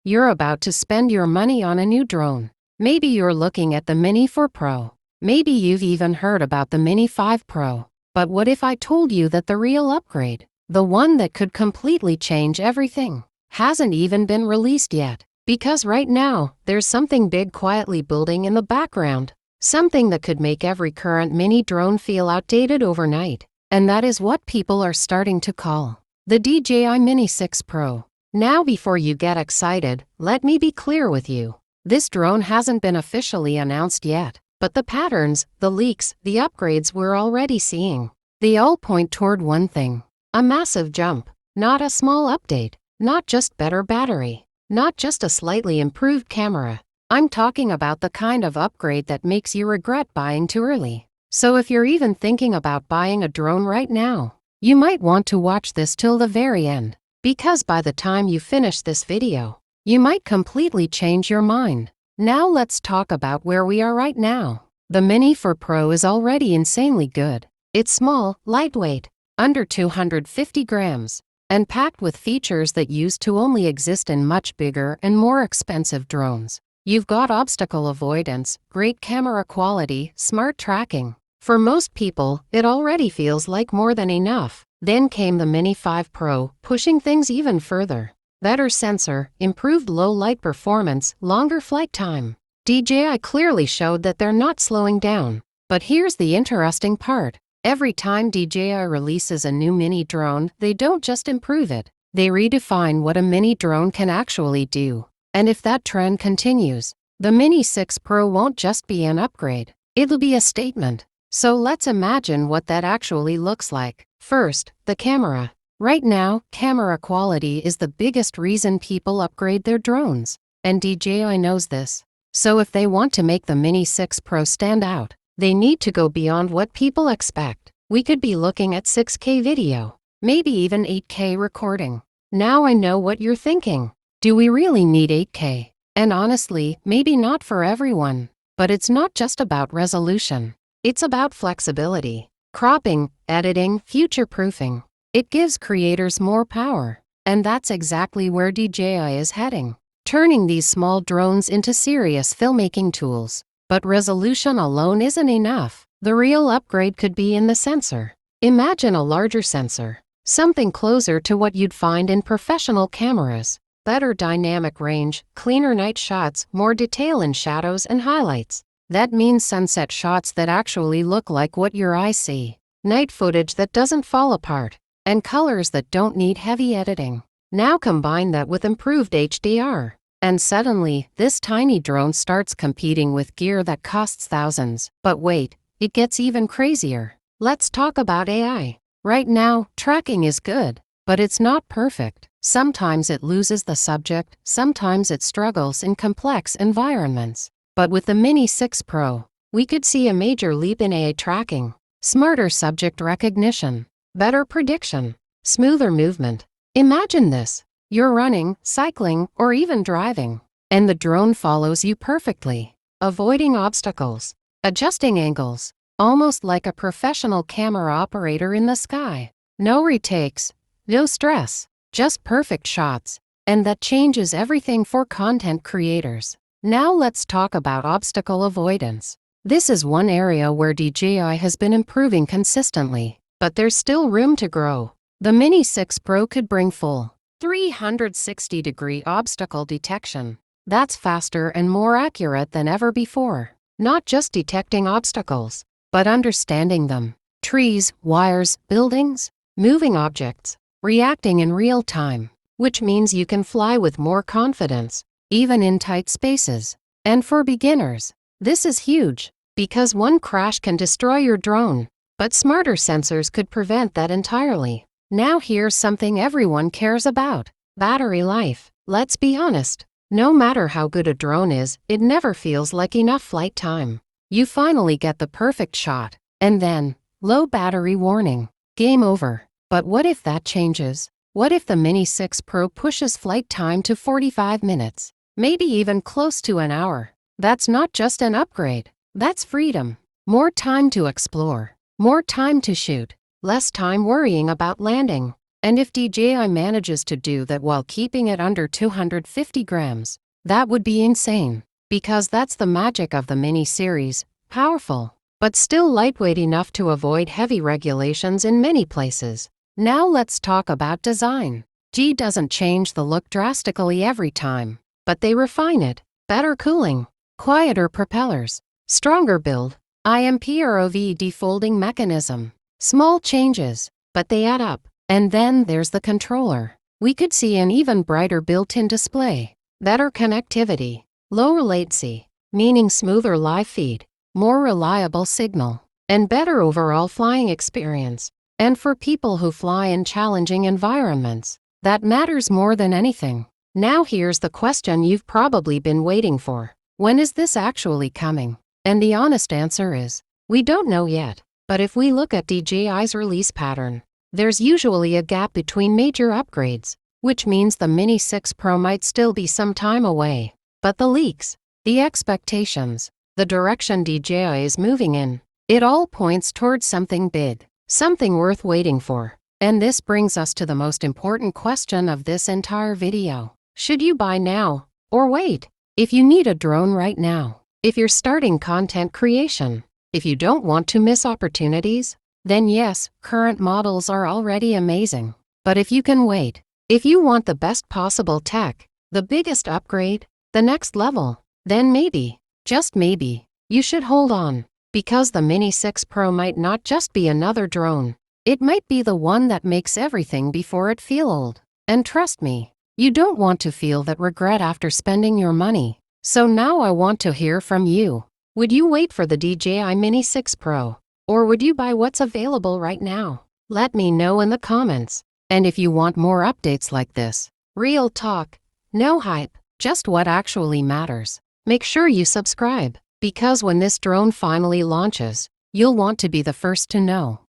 You're about to spend your money on a new drone. Maybe you're looking at the Mini 4 Pro. Maybe you've even heard about the Mini 5 Pro. But what if I told you that the real upgrade, the one that could completely change everything, hasn't even been released yet? Because right now, there's something big quietly building in the background. Something that could make every current mini drone feel outdated overnight. And that is what people are starting to call the DJI Mini 6 Pro. Now before you get excited, let me be clear with you. This drone hasn't been officially announced yet, but the patterns, the leaks, the upgrades we're already seeing, they all point toward one thing. A massive jump, not a small update, not just better battery, not just a slightly improved camera. I'm talking about the kind of upgrade that makes you regret buying too early. So if you're even thinking about buying a drone right now, you might want to watch this till the very end. Because by the time you finish this video, you might completely change your mind. Now let's talk about where we are right now. The Mini 4 Pro is already insanely good. It's small, lightweight, under 250 grams, and packed with features that used to only exist in much bigger and more expensive drones. You've got obstacle avoidance, great camera quality, smart tracking. For most people, it already feels like more than enough. Then came the Mini 5 Pro, pushing things even further. Better sensor, improved low light performance, longer flight time. DJI clearly showed that they're not slowing down. But here's the interesting part. Every time DJI releases a new mini drone, they don't just improve it. They redefine what a mini drone can actually do. And if that trend continues, the Mini 6 Pro won't just be an upgrade. It'll be a statement. So let's imagine what that actually looks like. First, the camera. Right now, camera quality is the biggest reason people upgrade their drones. And DJI knows this. So if they want to make the Mini 6 Pro stand out, they need to go beyond what people expect. We could be looking at 6K video, maybe even 8K recording. Now I know what you're thinking. Do we really need 8K? And honestly, maybe not for everyone. But it's not just about resolution. It's about flexibility, cropping, editing, future-proofing. It gives creators more power. And that's exactly where DJI is heading, turning these small drones into serious filmmaking tools. But resolution alone isn't enough. The real upgrade could be in the sensor. Imagine a larger sensor, something closer to what you'd find in professional cameras. Better dynamic range, cleaner night shots, more detail in shadows and highlights. That means sunset shots that actually look like what your eyes see. Night footage that doesn't fall apart. And colors that don't need heavy editing. Now combine that with improved HDR. And suddenly, this tiny drone starts competing with gear that costs thousands. But wait, it gets even crazier. Let's talk about AI. Right now, tracking is good, but it's not perfect. Sometimes it loses the subject, sometimes it struggles in complex environments. But with the Mini 6 Pro, we could see a major leap in AI tracking, smarter subject recognition, better prediction, smoother movement. Imagine this. You're running, cycling, or even driving, and the drone follows you perfectly, avoiding obstacles, adjusting angles, almost like a professional camera operator in the sky. No retakes, no stress. Just perfect shots. And that changes everything for content creators. Now let's talk about obstacle avoidance. This is one area where DJI has been improving consistently, but there's still room to grow. The Mini 6 Pro could bring full 360-degree obstacle detection. That's faster and more accurate than ever before. Not just detecting obstacles, but understanding them. Trees, wires, buildings, moving objects. Reacting in real time, which means you can fly with more confidence, even in tight spaces. And for beginners, this is huge, because one crash can destroy your drone, but smarter sensors could prevent that entirely. Now here's something everyone cares about: battery life. Let's be honest, no matter how good a drone is, it never feels like enough flight time. You finally get the perfect shot, and then, low battery warning, game over. But what if that changes? What if the Mini 6 Pro pushes flight time to 45 minutes? Maybe even close to an hour. That's not just an upgrade. That's freedom. More time to explore. More time to shoot. Less time worrying about landing. And if DJI manages to do that while keeping it under 250 grams, that would be insane. Because that's the magic of the Mini series, powerful, but still lightweight enough to avoid heavy regulations in many places. Now let's talk about design. DJI doesn't change the look drastically every time, but they refine it. Better cooling, quieter propellers, stronger build, IMPROV defolding mechanism. Small changes, but they add up. And then there's the controller. We could see an even brighter built-in display, better connectivity, lower latency, meaning smoother live feed, more reliable signal, and better overall flying experience. And for people who fly in challenging environments, that matters more than anything. Now here's the question you've probably been waiting for. When is this actually coming? And the honest answer is, we don't know yet. But if we look at DJI's release pattern, there's usually a gap between major upgrades, which means the Mini 6 Pro might still be some time away. But the leaks, the expectations, the direction DJI is moving in, it all points towards something big, something worth waiting for. And this brings us to the most important question of this entire video. Should you buy now, or wait? If you need a drone right now, if you're starting content creation, if you don't want to miss opportunities, then yes, current models are already amazing. But if you can wait, if you want the best possible tech, the biggest upgrade, the next level, then maybe, just maybe, you should hold on. Because the Mini 6 Pro might not just be another drone. It might be the one that makes everything before it feel old. And trust me, you don't want to feel that regret after spending your money. So now I want to hear from you. Would you wait for the DJI Mini 6 Pro? Or would you buy what's available right now? Let me know in the comments. And if you want more updates like this, real talk, no hype, just what actually matters, make sure you subscribe. Because when this drone finally launches, you'll want to be the first to know.